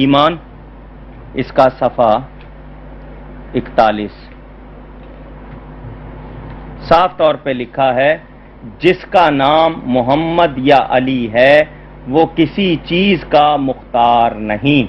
ایمان اس کا صفحہ 41 صاف طور پہ لکھا ہے جس کا نام محمد یا علی ہے وہ کسی چیز کا مختار نہیں۔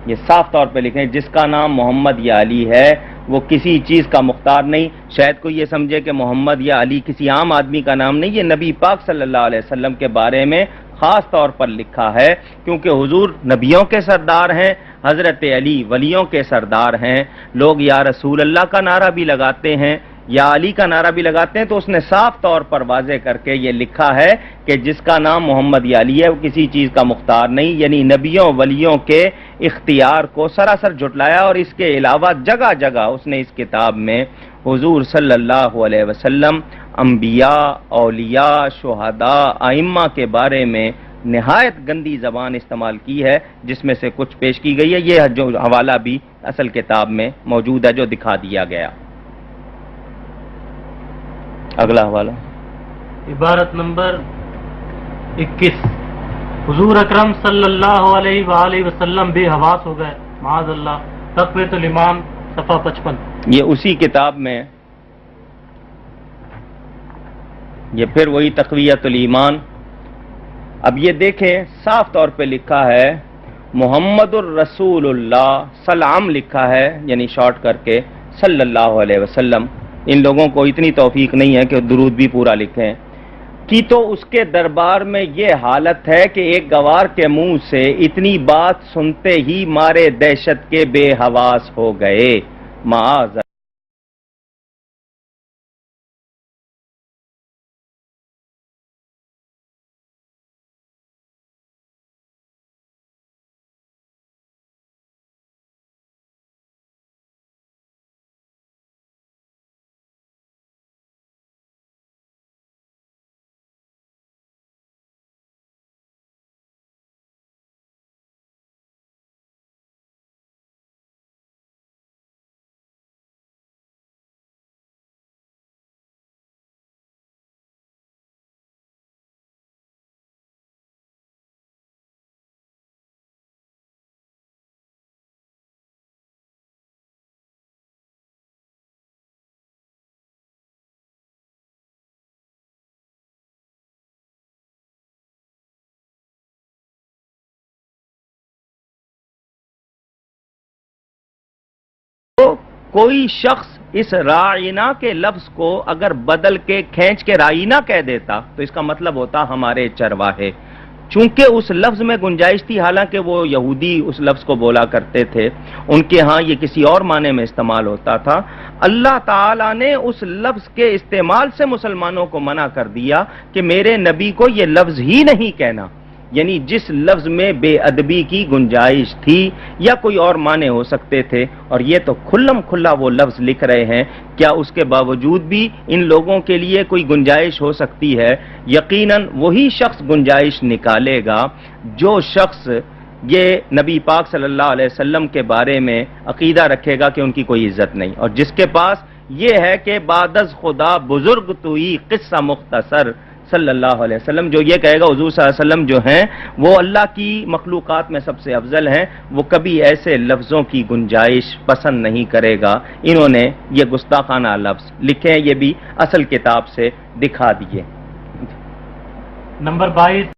یہ صاف طور پہ لکھیں جس کا نام محمد یا علی ہے وہ کسی چیز کا مختار نہیں۔ شاید کوئی یہ سمجھے کہ محمد یا علی کسی عام آدمی کا نام نہیں، یہ نبی پاک صلی اللہ علیہ وسلم کے بارے میں خاص طور پر لکھا ہے، کیونکہ حضور نبیوں کے سردار ہیں، حضرت علی ولیوں کے سردار ہیں۔ لوگ یا رسول اللہ کا نعرہ بھی لگاتے ہیں یا علی کا نعرہ بھی لگاتے ہیں، تو اس نے صاف طور پر واضح کر کے یہ لکھا ہے کہ جس کا نام محمد یا علی ہے وہ کسی چیز کا مختار نہیں، یعنی نبیوں ولیوں کے اختیار کو سراسر جھٹلایا۔ اور اس کے علاوہ جگہ جگہ اس نے اس کتاب میں حضور صلی اللہ علیہ وسلم، انبیاء، اولیاء، شہداء، ائمہ کے بارے میں نہایت گندی زبان استعمال کی ہے، جس میں سے کچھ پیش کی گئی ہے۔ یہ جو حوالہ بھی اصل کتاب میں موجود ہے جو دکھا دیا گیا۔ اگلا حوالہ عبارت نمبر 21۔ حضور اکرم صلی اللہ علیہ وآلہ وسلم بے حواس ہو گئے، معاذ اللہ۔ تقویۃ الایمان صفحہ 55۔ یہ اسی کتاب میں، یہ پھر وہی تقویۃ الایمان۔ اب یہ دیکھیں صاف طور پہ لکھا ہے محمد الرسول اللہ، سلام لکھا ہے یعنی شارٹ کر کے صلی اللہ علیہ وسلم۔ ان لوگوں کو اتنی توفیق نہیں ہے کہ درود بھی پورا لکھیں کی، تو اس کے دربار میں یہ حالت ہے کہ ایک گوار کے منہ سے اتنی بات سنتے ہی مارے دہشت کے بے حواس ہو گئے، معاذ کوئی شخص اس رائنا کے لفظ کو اگر بدل کے کھینچ کے رائنا کہہ دیتا تو اس کا مطلب ہوتا ہمارے چرواہے۔ چونکہ اس لفظ میں گنجائش تھی، حالانکہ وہ یہودی اس لفظ کو بولا کرتے تھے، ان کے ہاں یہ کسی اور معنی میں استعمال ہوتا تھا، اللہ تعالیٰ نے اس لفظ کے استعمال سے مسلمانوں کو منع کر دیا کہ میرے نبی کو یہ لفظ ہی نہیں کہنا، یعنی جس لفظ میں بے ادبی کی گنجائش تھی یا کوئی اور معنی ہو سکتے تھے، اور یہ تو کھلم کھلا وہ لفظ لکھ رہے ہیں، کیا اس کے باوجود بھی ان لوگوں کے لیے کوئی گنجائش ہو سکتی ہے؟ یقیناً وہی شخص گنجائش نکالے گا جو شخص یہ نبی پاک صلی اللہ علیہ وسلم کے بارے میں عقیدہ رکھے گا کہ ان کی کوئی عزت نہیں، اور جس کے پاس یہ ہے کہ بعد از خدا بزرگ توئی قصہ مختصر صلی اللہ علیہ وسلم، جو یہ کہے گا حضور صلی اللہ علیہ وسلم جو ہیں وہ اللہ کی مخلوقات میں سب سے افضل ہیں، وہ کبھی ایسے لفظوں کی گنجائش پسند نہیں کرے گا۔ انہوں نے یہ گستاخانہ لفظ لکھے ہیں، یہ بھی اصل کتاب سے دکھا دیے۔ نمبر 22۔